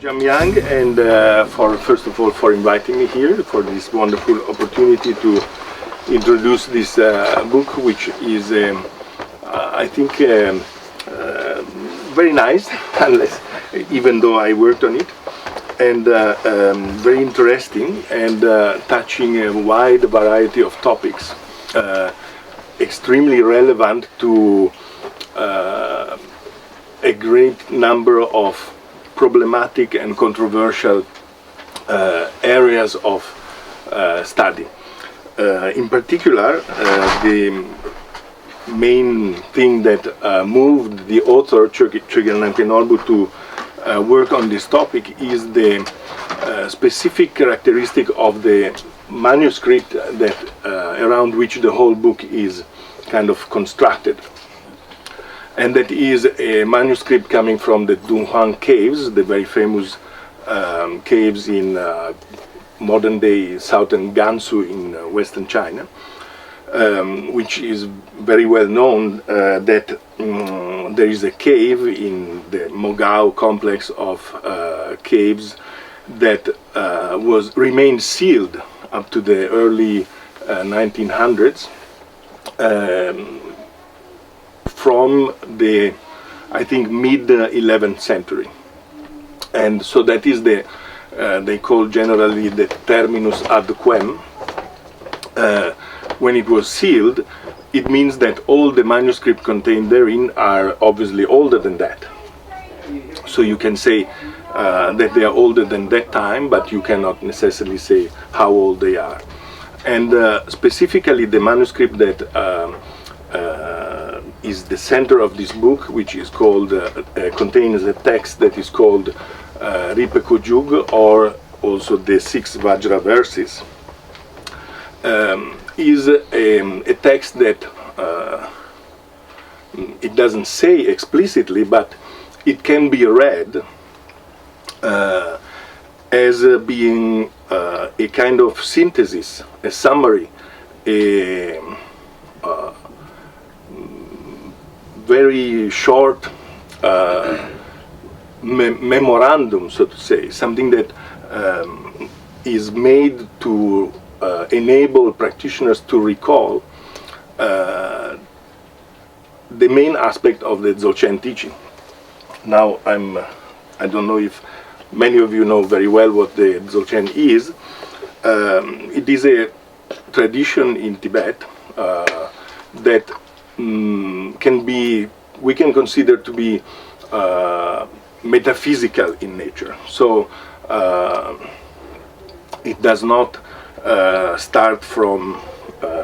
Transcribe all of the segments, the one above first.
I'm Yang, and first of all, for inviting me here for this wonderful opportunity to introduce this book, which is, I think, very nice, unless even though I worked on it, and very interesting and touching a wide variety of topics, extremely relevant to a great number of problematic and controversial areas of study. In particular, the main thing that moved the author, Chögyal Namkhai Norbu, to work on this topic is the specific characteristic of the manuscript that around which the whole book is kind of constructed. And that is a manuscript coming from the Dunhuang caves, the very famous caves in modern-day southern Gansu in western China, which is very well known that there is a cave in the Mogao complex of caves that remained sealed up to the early 1900s. From the, I think, mid-11th century. And so that is the, they call generally the terminus ad quem. When it was sealed, it means that all the manuscripts contained therein are obviously older than that. So you can say that they are older than that time, but you cannot necessarily say how old they are. And specifically the manuscript that is the center of this book, which is called, contains a text that is called Rigpa, or also the Six Vajra Verses, is a text that it doesn't say explicitly, but it can be read as being a kind of synthesis, a summary, a very short memorandum, so to say, something that is made to enable practitioners to recall the main aspect of the Dzogchen teaching. Now, I don't know if many of you know very well what the Dzogchen is. It is a tradition in Tibet that we can consider to be metaphysical in nature. So it does not start from,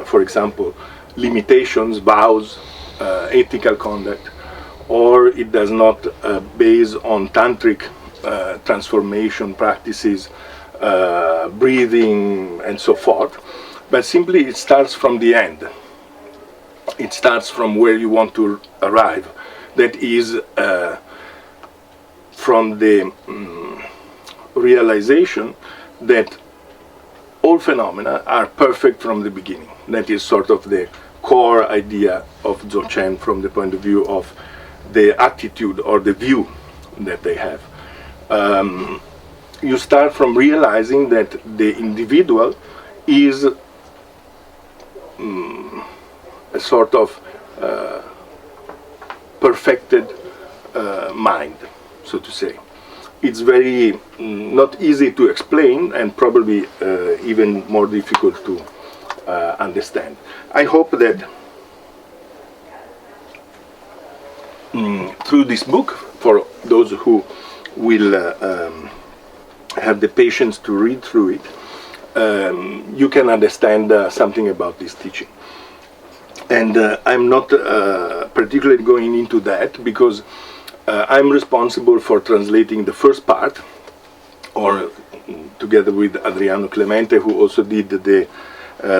for example, limitations, vows, ethical conduct, or it does not base on tantric transformation practices, breathing, and so forth, but simply it starts from the end. It starts from where you want to arrive. That is from the realization that all phenomena are perfect from the beginning. That is sort of the core idea of Dzogchen from the point of view of the attitude or the view that they have. You start from realizing that the individual is a sort of perfected mind, so to say. It's very not easy to explain, and probably even more difficult to understand. I hope that through this book, for those who will have the patience to read through it, you can understand something about this teaching. And I'm not particularly going into that because I'm responsible for translating the first part, or together with Adriano Clemente, who also did the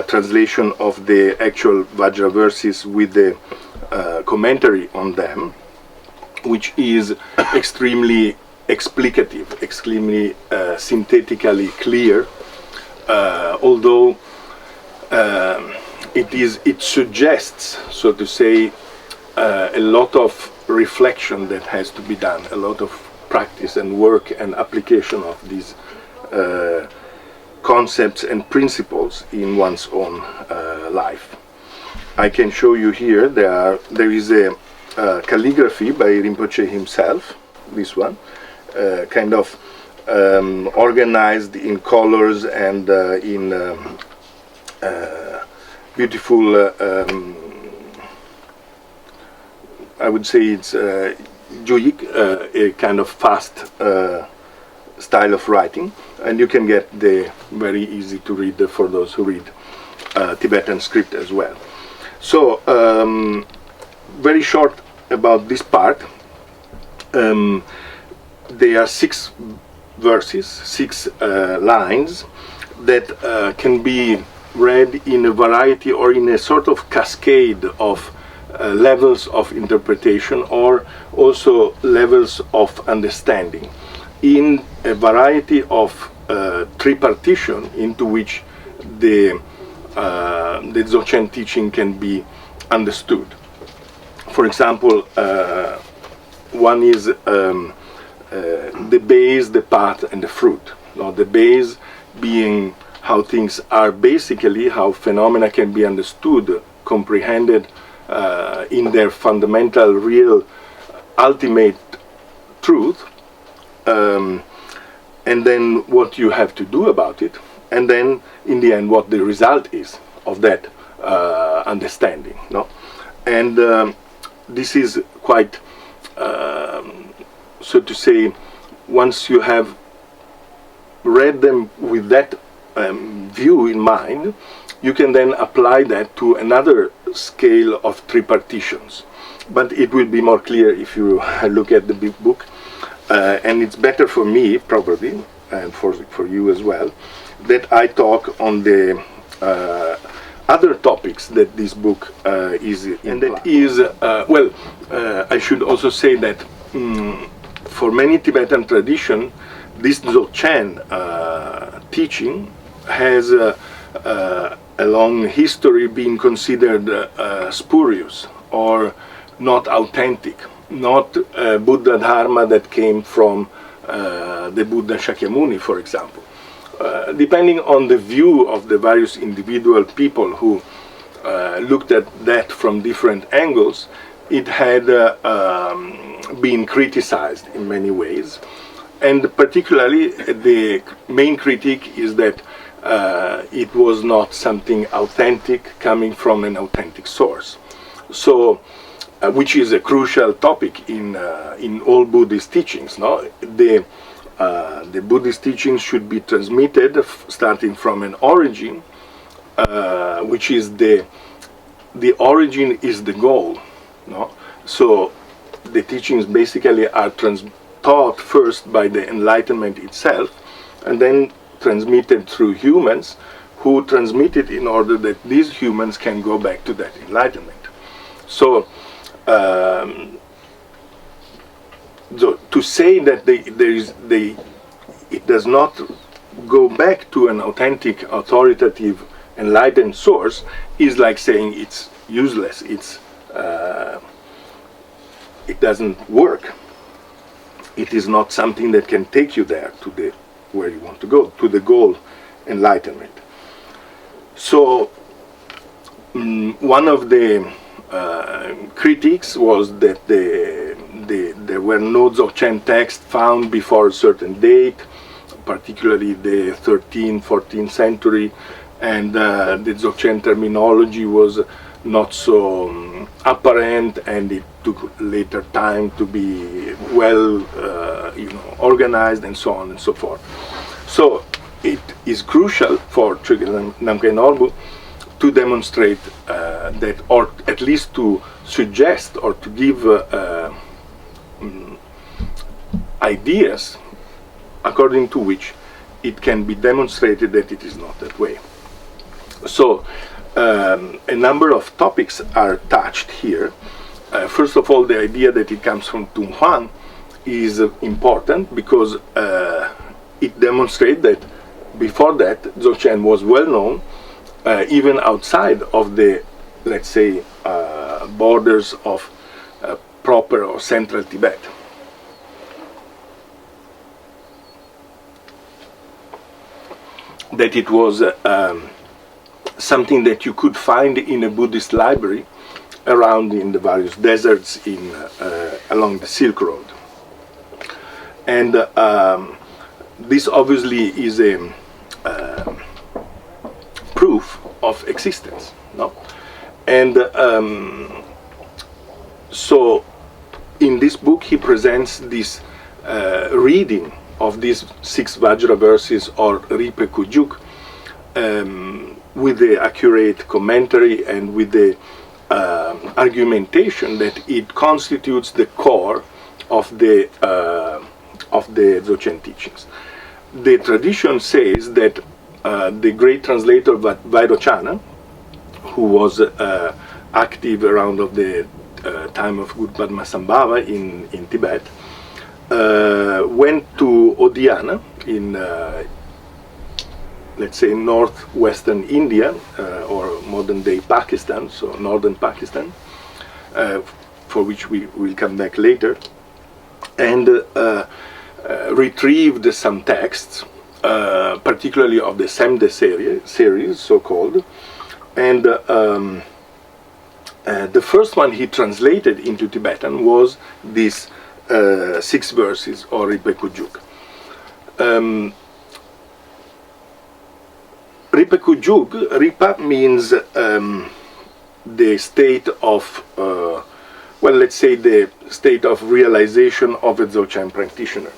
translation of the actual Vajra verses with the commentary on them, which is extremely explicative, extremely synthetically clear, although it suggests, so to say, a lot of reflection that has to be done, a lot of practice and work and application of these concepts and principles in one's own life. I can show you here, there is a calligraphy by Rinpoche himself, this one, kind of organized in colors and in beautiful, I would say it's Juyik, a kind of fast style of writing, and you can get the very easy to read for those who read Tibetan script as well. So, very short about this part. There are 6 verses, 6 lines that can be read in a variety or in a sort of cascade of levels of interpretation, or also levels of understanding, in a variety of tripartition into which the Dzogchen teaching can be understood. For example, one is the base, the path, and the fruit. Now, the base being how things are basically, how phenomena can be understood, comprehended in their fundamental, real, ultimate truth, and then what you have to do about it, and then in the end what the result is of that understanding. No? And this is quite, so to say, once you have read them with that view in mind, you can then apply that to another scale of tripartitions. But it will be more clear if you look at the big book, and it's better for me, probably, and for you as well, that I talk on the other topics that this book is in. And that is, I should also say that for many Tibetan tradition, this Dzogchen teaching has a long history being considered spurious or not authentic, not Buddha Dharma that came from the Buddha Shakyamuni, for example. Depending on the view of the various individual people who looked at that from different angles, it had been criticized in many ways. And particularly the main critique is that it was not something authentic coming from an authentic source. So, which is a crucial topic in all Buddhist teachings. No? The Buddhist teachings should be transmitted starting from an origin, which is the origin is the goal. No? So the teachings basically are taught first by the Enlightenment itself, and then transmitted through humans, who transmit it in order that these humans can go back to that Enlightenment. So, to say that it does not go back to an authentic, authoritative, enlightened source is like saying it's useless. It doesn't work. It is not something that can take you there to where you want to go, to the goal, enlightenment. So one of the critiques was that there were no Dzogchen texts found before a certain date, particularly the 13th, 14th century, and the Dzogchen terminology was not so apparent, and it took later time to be well organized, and so on and so forth. So it is crucial for Chögyal Namkhai Norbu to demonstrate that, or at least to suggest or to give ideas according to which it can be demonstrated that it is not that way. So a number of topics are touched here. First of all, the idea that it comes from Tung Huan is important because it demonstrates that before that Dzogchen was well known even outside of the, let's say, borders of proper or central Tibet. that it was something that you could find in a Buddhist library around in the various deserts along the Silk Road. And this obviously is a proof of existence, no? And so in this book he presents this reading of these Six Vajra Verses, or Rigpa Kujuk, with the accurate commentary and with the argumentation that it constitutes the core of the Dzogchen teachings. The tradition says that the great translator Vairochana, who was active around of the time of Guru Padmasambhava in Tibet, went to Odiyana in let's say northwestern India, or modern day Pakistan, so northern Pakistan, for which we will come back later, and retrieved some texts, particularly of the Semde series, so-called, and the first one he translated into Tibetan was this Six Verses, or Rigpa Kujuk. Rigpa Kujuk, Rigpa means the state of, well, let's say the state of realization of a Dzogchen practitioner,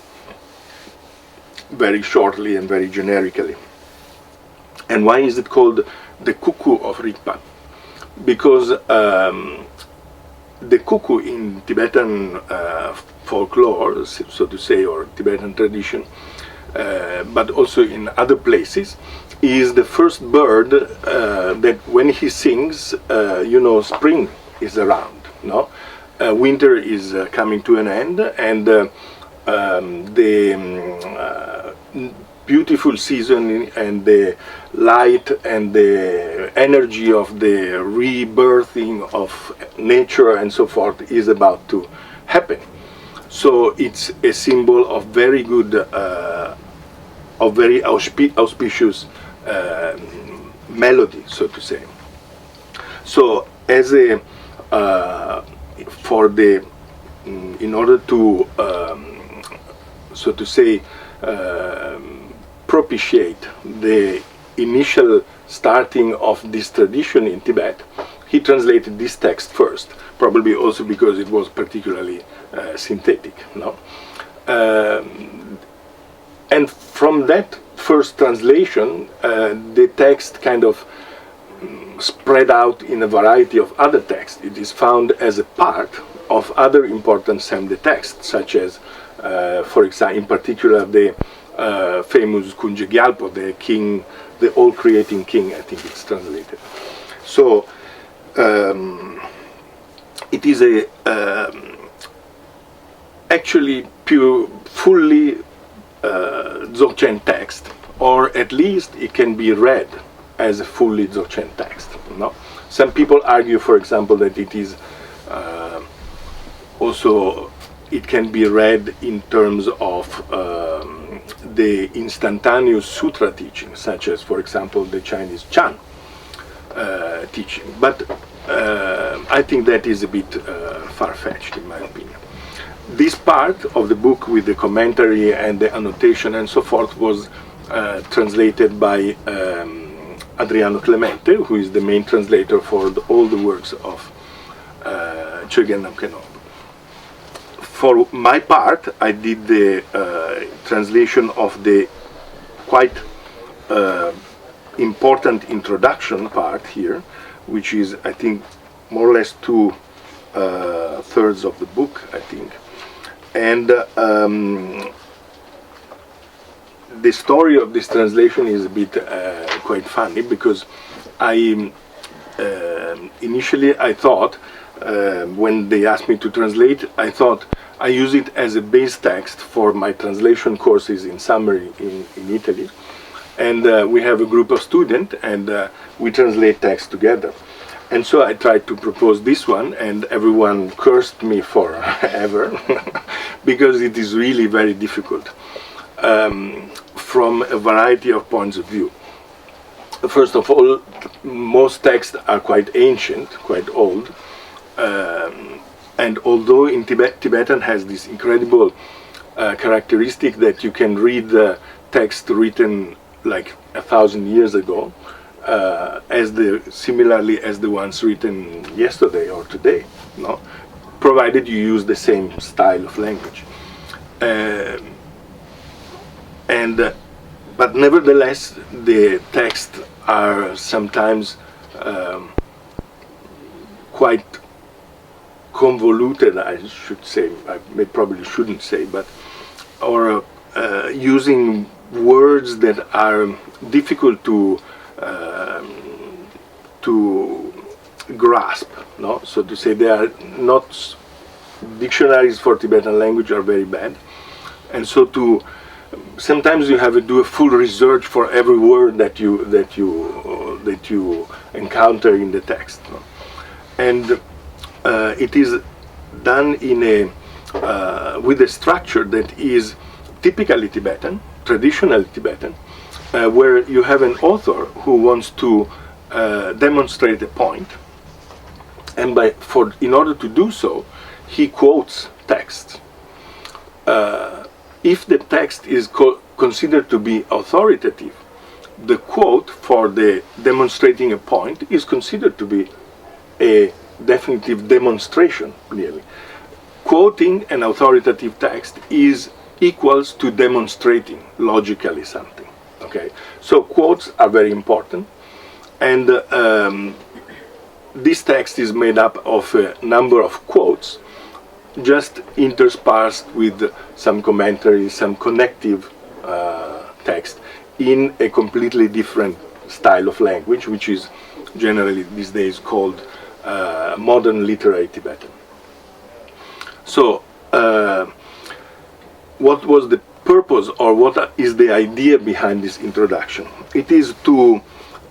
very shortly and very generically. And why is it called the Cuckoo of Rigpa? Because the cuckoo in Tibetan folklore, so to say, or Tibetan tradition, but also in other places, is the first bird that when he sings, spring is around, no? Winter is coming to an end, and the beautiful season and the light and the energy of the rebirthing of nature and so forth is about to happen. So it's a symbol of very good, of very auspicious melody, so to say. So as a in order to so to say propitiate the initial starting of this tradition in Tibet, he translated this text first, probably also because it was particularly synthetic, no? And from that first translation, the text kind of spread out in a variety of other texts. It is found as a part of other important Semde texts, such as, for example, in particular, the famous Kunje Gyalpo, the king, the all-creating king, I think it's translated. So it is a actually pure, fully Dzogchen text, or at least it can be read as a fully Dzogchen text. No? Some people argue, for example, that it is also, it can be read in terms of the instantaneous sutra teaching, such as, for example, the Chinese Chan teaching. But I think that is a bit far-fetched, in my opinion. This part of the book with the commentary and the annotation and so forth was translated by Adriano Clemente, who is the main translator for all the works of Chögyal Namkhai Norbu. For my part, I did the translation of the quite important introduction part here, which is, I think, more or less 2/3 of the book, I think. And the story of this translation is a bit quite funny, because initially I thought, when they asked me to translate, I thought I use it as a base text for my translation courses in summary in Italy. And we have a group of students, and we translate text together. And so I tried to propose this one, and everyone cursed me forever, because it is really very difficult from a variety of points of view. first of all, most texts are quite ancient, quite old, and although in Tibetan has this incredible characteristic that you can read the text written like 1,000 years ago, similarly as the ones written yesterday or today, no? Provided you use the same style of language. But nevertheless, the texts are sometimes quite convoluted, I should say. I probably shouldn't say, but or using words that are difficult to grasp. No, so to say, they are not. Dictionaries for Tibetan language are very bad, and so sometimes you have to do a full research for every word that you encounter in the text, no? And it is done in with a structure that is typically Tibetan, traditional Tibetan, where you have an author who wants to demonstrate a point, and in order to do so, he quotes text. If the text is considered to be authoritative, the quote for the demonstrating a point is considered to be a definitive demonstration, really. Quoting an authoritative text is equals to demonstrating logically something. Okay, so quotes are very important, and this text is made up of a number of quotes, just interspersed with some commentary, some connective text in a completely different style of language, which is generally these days called modern literary Tibetan. So, what was the purpose, or what is the idea behind this introduction? It is to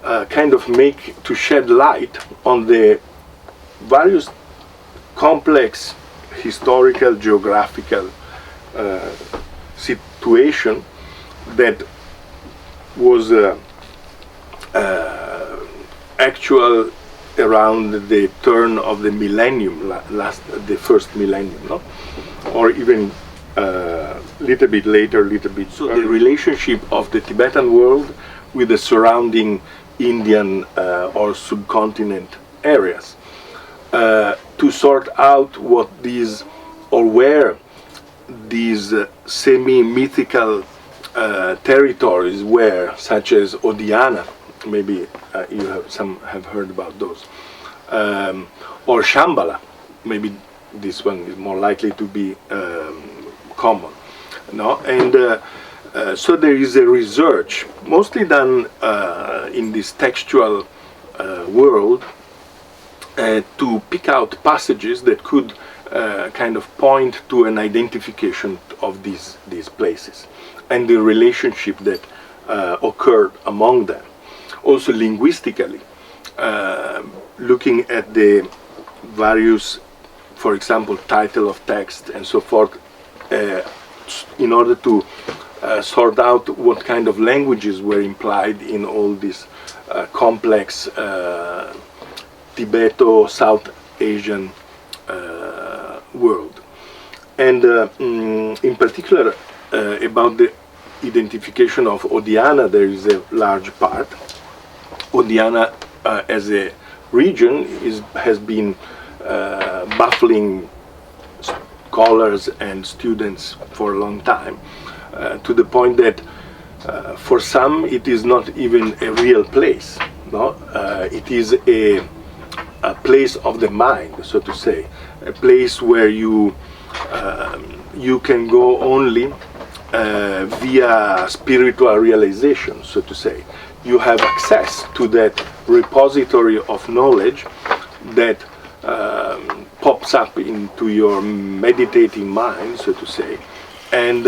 to shed light on the various complex historical, geographical situation that was actual around the turn of the millennium, the first millennium, no? Or even little bit later, little bit. So the relationship of the Tibetan world with the surrounding Indian or subcontinent areas. To sort out what these, or where these semi-mythical territories were, such as Odhyana, maybe you have heard about those, or Shambhala, maybe this one is more likely to be common, no? And so there is a research, mostly done in this textual world, to pick out passages that could point to an identification of these places and the relationship that occurred among them. Also linguistically, looking at the various, for example, title of text and so forth, in order to sort out what kind of languages were implied in all this complex Tibeto-South Asian world. And in particular, about the identification of Odhyana, there is a large part. Odhyana as a region has been baffling scholars and students for a long time, to the point that for some it is not even a real place. No? It is a place of the mind, so to say, a place where you can go only via spiritual realization, so to say. You have access to that repository of knowledge that pops up into your meditating mind, so to say, and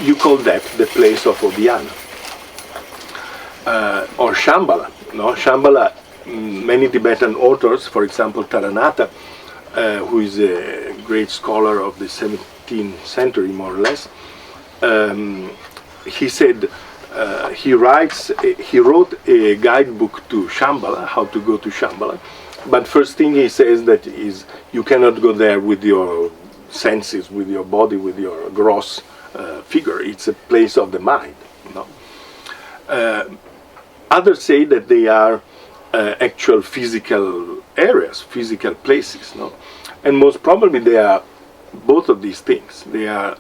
you call that the place of Odhyana. Or Shambhala. No? Shambhala, many Tibetan authors, for example Taranatha, who is a great scholar of the 17th century, more or less, he said he wrote a guidebook to Shambhala, how to go to Shambhala. But first thing he says that is you cannot go there with your senses, with your body, with your gross figure. It's a place of the mind. No? Others say that they are actual physical areas, physical places. No? And most probably they are both of these things. They are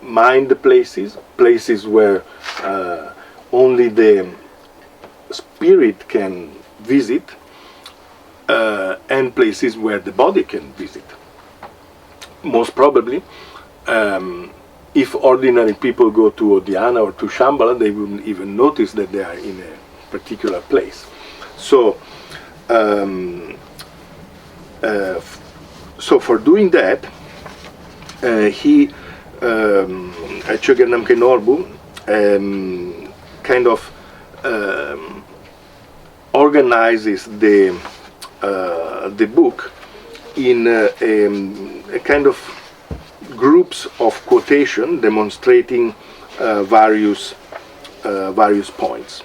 mind places, places where only the spirit can visit, and places where the body can visit. Most probably, if ordinary people go to Odhyana or to Shambhala, they wouldn't even notice that they are in a particular place. So, so for doing that, he Chögyal Namkhai Norbu kind of organizes the book in a kind of groups of quotation demonstrating various points.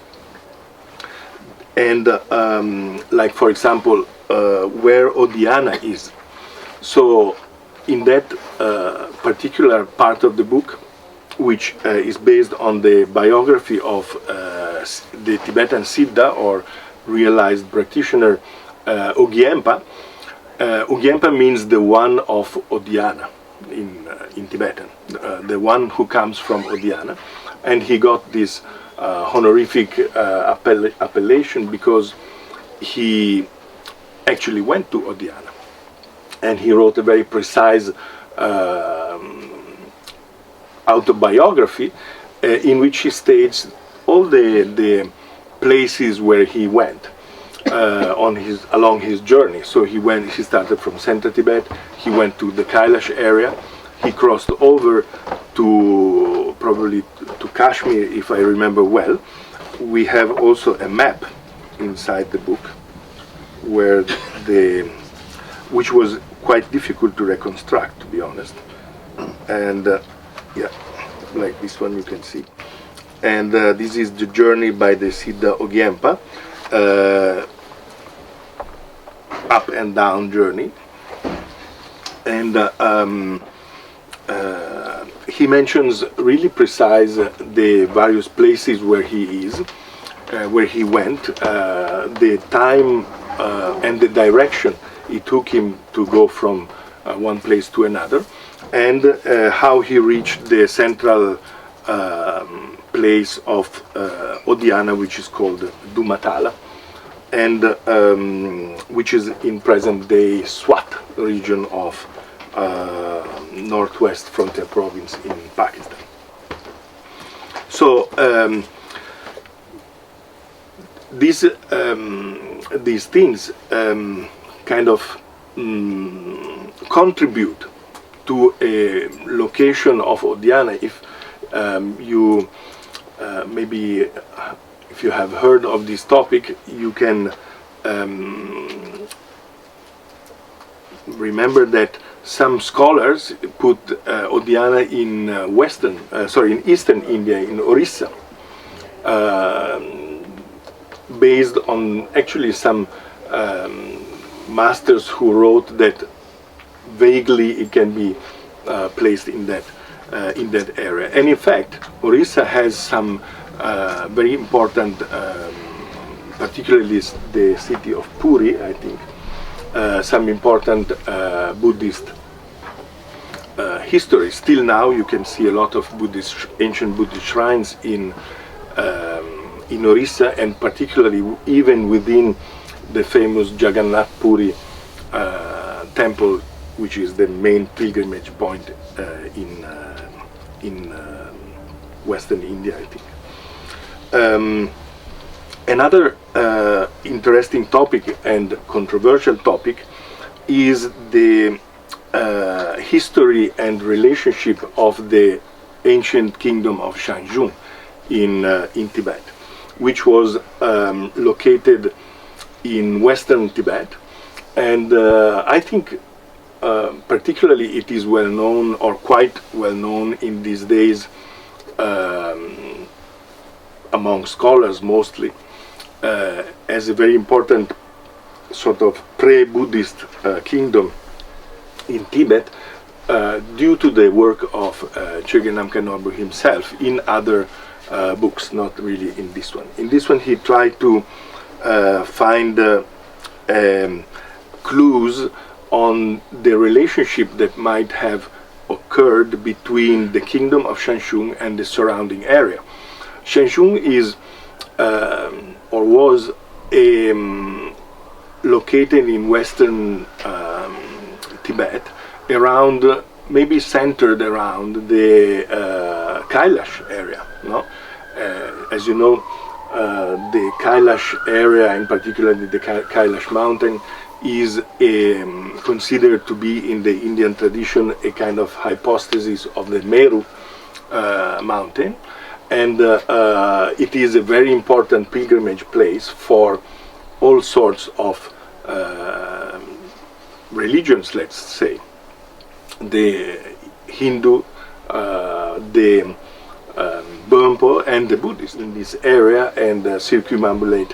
And like for example, where Odhyana is. So in that particular part of the book, which is based on the biography of the Tibetan Siddha or realized practitioner Ogyempa. Ogyempa means the one of Odhyana in Tibetan, the one who comes from Odhyana, and he got this honorific appellation because he actually went to Odhyana, and he wrote a very precise autobiography in which he states all the places where he went along his journey. So he started from Central Tibet, he went to the Kailash area, he crossed over to probably to Kashmir, if I remember well. We have also a map inside the book where which was quite difficult to reconstruct, to be honest. And yeah, like this one you can see. And this is the journey by the Siddha Ogyempa, up and down journey. And he mentions really precise the various places where he is, where he went, the time and the direction it took him to go from one place to another, and how he reached the central place of Odhyana, which is called Dumatala, and which is in present-day Swat region of northwest frontier province in Pakistan. So these things kind of contribute to a location of Odhyana. If you maybe if you have heard of this topic, you can remember that some scholars put Odhyana in in eastern India, in Orissa, based on actually some masters who wrote that vaguely it can be placed in that area. And in fact, Orissa has some very important, particularly the city of Puri, I think, some important Buddhist history. Still now you can see a lot of ancient Buddhist shrines in Orissa, and particularly even within the famous Jagannath Puri temple, which is the main pilgrimage point in Western India, I think. Another interesting topic and controversial topic is the history and relationship of the ancient kingdom of Shang Shung in Tibet, which was located in Western Tibet, and I think particularly it is well known, or quite well known in these days, among scholars mostly, as a very important sort of pre-Buddhist kingdom in Tibet, due to the work of Chögyal Namkhai Norbu himself in other books, not really in this one. In this one he tried to find clues on the relationship that might have occurred between the kingdom of Shang Shung and the surrounding area. Shang Shung is, or was, located in western Tibet, around, maybe centered around the Kailash area. No? As you know, the Kailash area, in particular the Kailash mountain, is considered to be in the Indian tradition a kind of hypostasis of the Meru mountain, and it is a very important pilgrimage place for all sorts of religions, let's say. The Hindu, the Burmpo and the Buddhists in this area, and circumambulate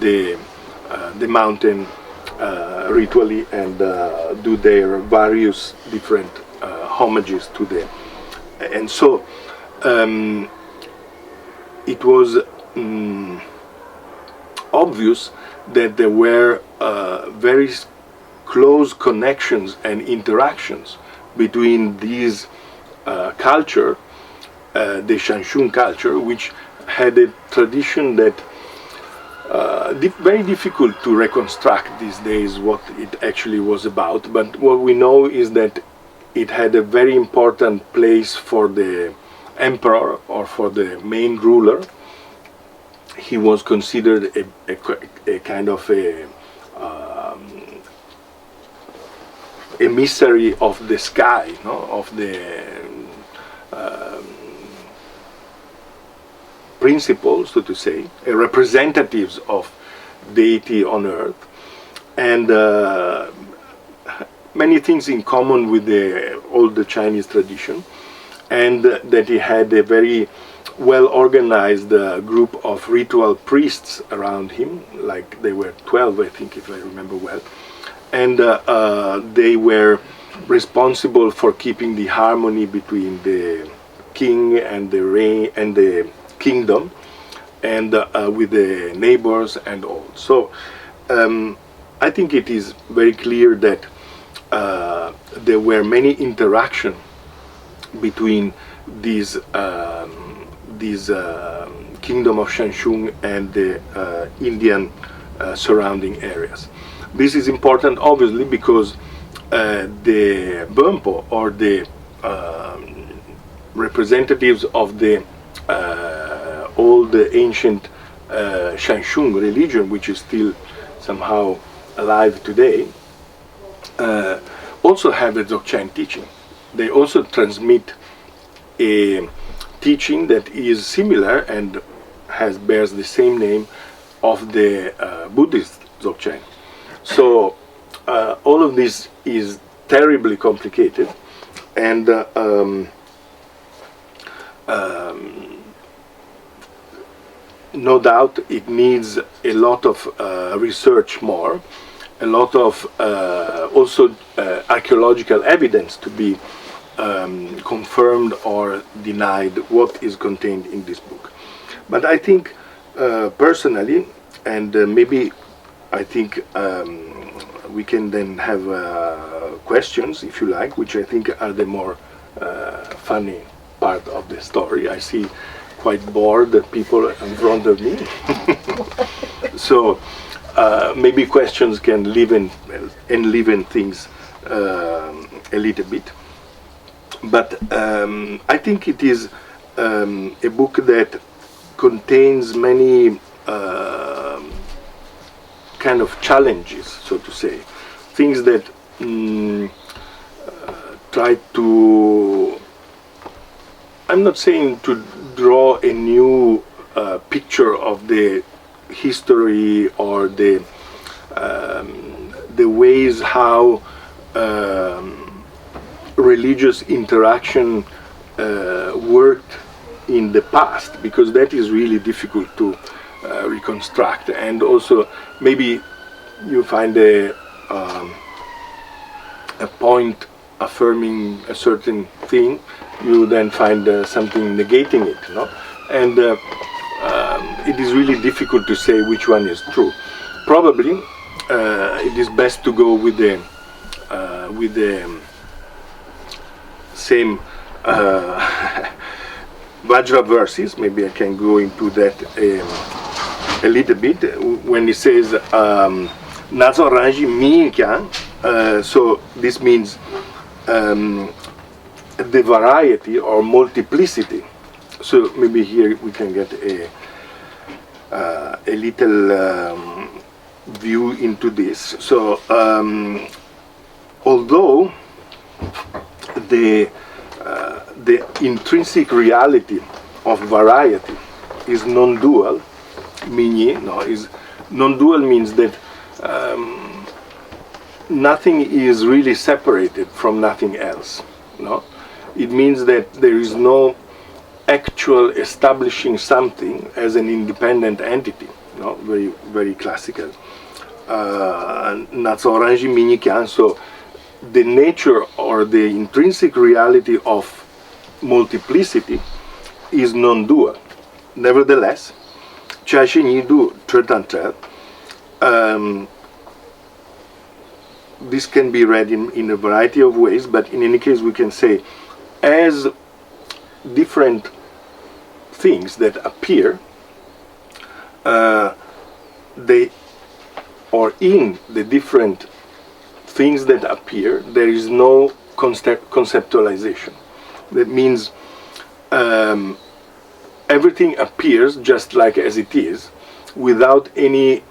the mountain ritually and do their various different homages to them. And so it was obvious that there were very close connections and interactions between these culture, the Shang Shung culture, which had a tradition that very difficult to reconstruct these days what it actually was about, but what we know is that it had a very important place for the emperor or for the main ruler. He was considered a kind of a emissary of the sky, no? Of the principles, so to say, representatives of deity on earth, and many things in common with the old Chinese tradition, and that he had a very well organized group of ritual priests around him, like they were 12, I think, if I remember well, and they were responsible for keeping the harmony between the king and the reign and the kingdom, and with the neighbors and all. So I think it is very clear that there were many interactions between these kingdom of Shang Shung and the Indian surrounding areas. This is important, obviously, because the Burmpo, or the representatives of the old ancient Shang Shung religion, which is still somehow alive today, also have a Dzogchen teaching. They also transmit a teaching that is similar and bears the same name of the Buddhist Dzogchen. So all of this is terribly complicated, and no doubt it needs a lot of research more, a lot of also archaeological evidence to be confirmed or denied what is contained in this book. But I think personally, and maybe I think we can then have questions, if you like, which I think are the more funny part of the story. I see quite bored people in front of me. So maybe questions can enliven things a little bit. But I think it is a book that contains many kind of challenges, so to say, things that try to, I'm not saying to draw a new picture of the history or the ways how religious interaction worked in the past, because that is really difficult to reconstruct. And also maybe you find a point affirming a certain thing, you then find something negating it, no? And it is really difficult to say which one is true. Probably it is best to go with the same Vajra verses. Maybe I can go into that a little bit when he says Nazoranji Minkan. So this means the variety or multiplicity. So maybe here we can get a little view into this. So although the intrinsic reality of variety is non-dual, non-dual means that nothing is really separated from nothing else. No, it means that there is no actual establishing something as an independent entity. No, very very classical. Natsoranji Minikan. So the nature or the intrinsic reality of multiplicity is non-dual. Nevertheless, Chashinidu Tretantel, this can be read in a variety of ways, but in any case we can say as different things that appear, or in the different things that appear, there is no conceptualization. That means everything appears just like as it is, without any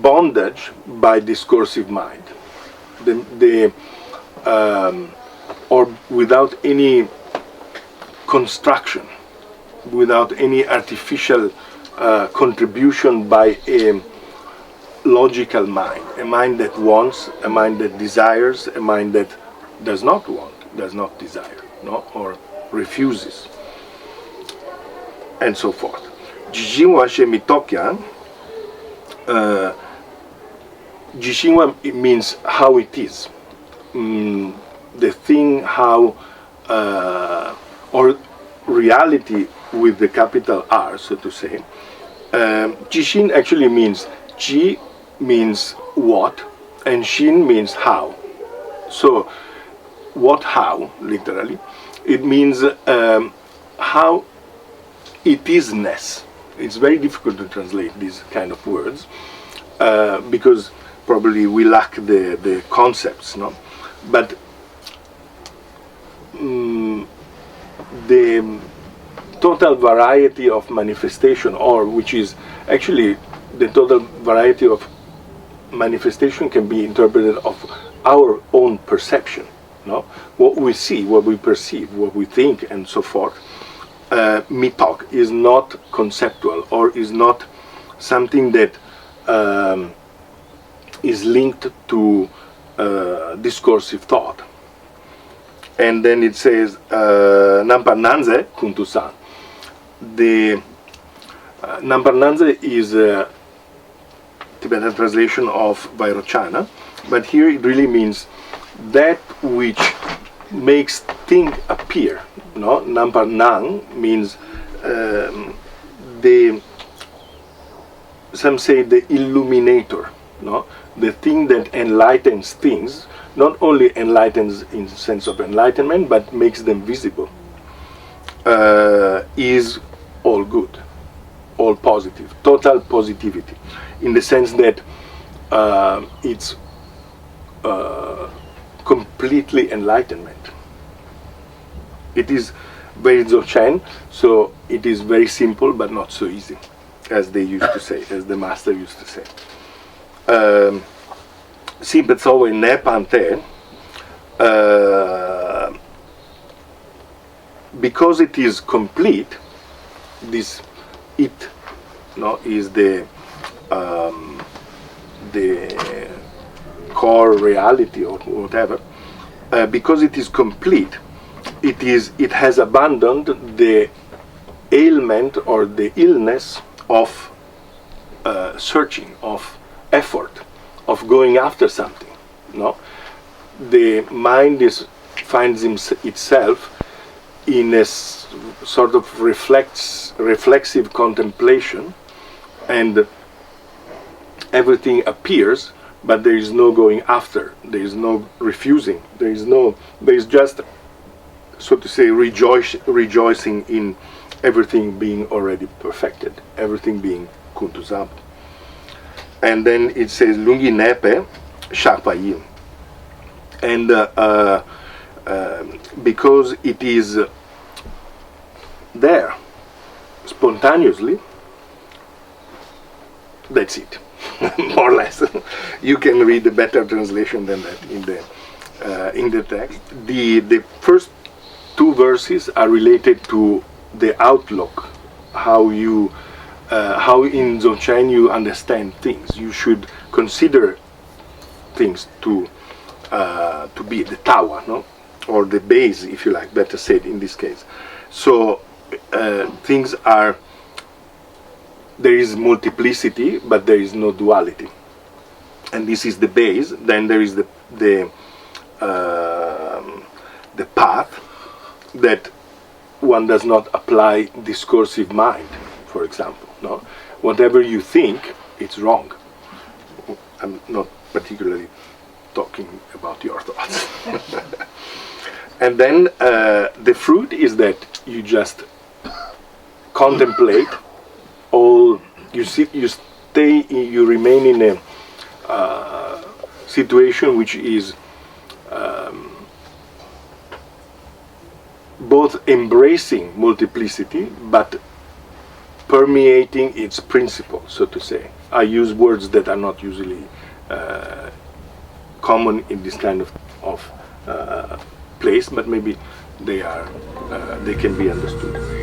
bondage by discursive mind, or without any construction, without any artificial contribution by a logical mind, a mind that wants, a mind that desires, a mind that does not want, does not desire, no, or refuses, and so forth. Jishinwa shemitokyan. Jishinwa, it means how it is, the thing, how, or reality with the capital R, so to say. Jishin actually means Ji means what, and Shin means how. So, what, how, literally, it means how it isness. It's very difficult to translate these kind of words because probably we lack the concepts, no? But the total variety of manifestation, or which is actually the total variety of manifestation, can be interpreted of our own perception, no? What we see, what we perceive, what we think, and so forth. Mitok is not conceptual, or is not something that is linked to discursive thought. And then it says Namparnanze Kuntusan. The Namparnanze is a Tibetan translation of Vairochana, but here it really means that which makes thing appear. No, Namparnang means some say the illuminator. No, the thing that enlightens things, not only enlightens in the sense of enlightenment, but makes them visible. Is all good, all positive, total positivity, in the sense that it's completely enlightenment. It is very Dzogchen, so it is very simple but not so easy, as they used to say, as the master used to say. Simpezove ne pante, because it is complete, this it, no, is the core reality or whatever, because it is complete, it has abandoned the ailment or the illness of searching, of effort, of going after something. No, the mind finds itself in a sort of reflexive contemplation, and everything appears, but there is no going after, there is no refusing, there is just, so to say, rejoicing in everything being already perfected, everything being kuntuzab. And then it says lungi nepe shakpayim, and because it is there spontaneously, that's it. More or less. You can read a better translation than that in the text. The first two verses are related to the outlook, how in Dzogchen you understand things. You should consider things to be the tawa, no, or the base, if you like, better said in this case. So things are. There is multiplicity, but there is no duality, and this is the base. Then there is the path that one does not apply discursive mind, for example. No, whatever you think, it's wrong. I'm not particularly talking about your thoughts. And then the fruit is that you just contemplate. All you see, you remain in a situation which is both embracing multiplicity but permeating its principle, so to say. I use words that are not usually common in this kind of place, but maybe they can be understood.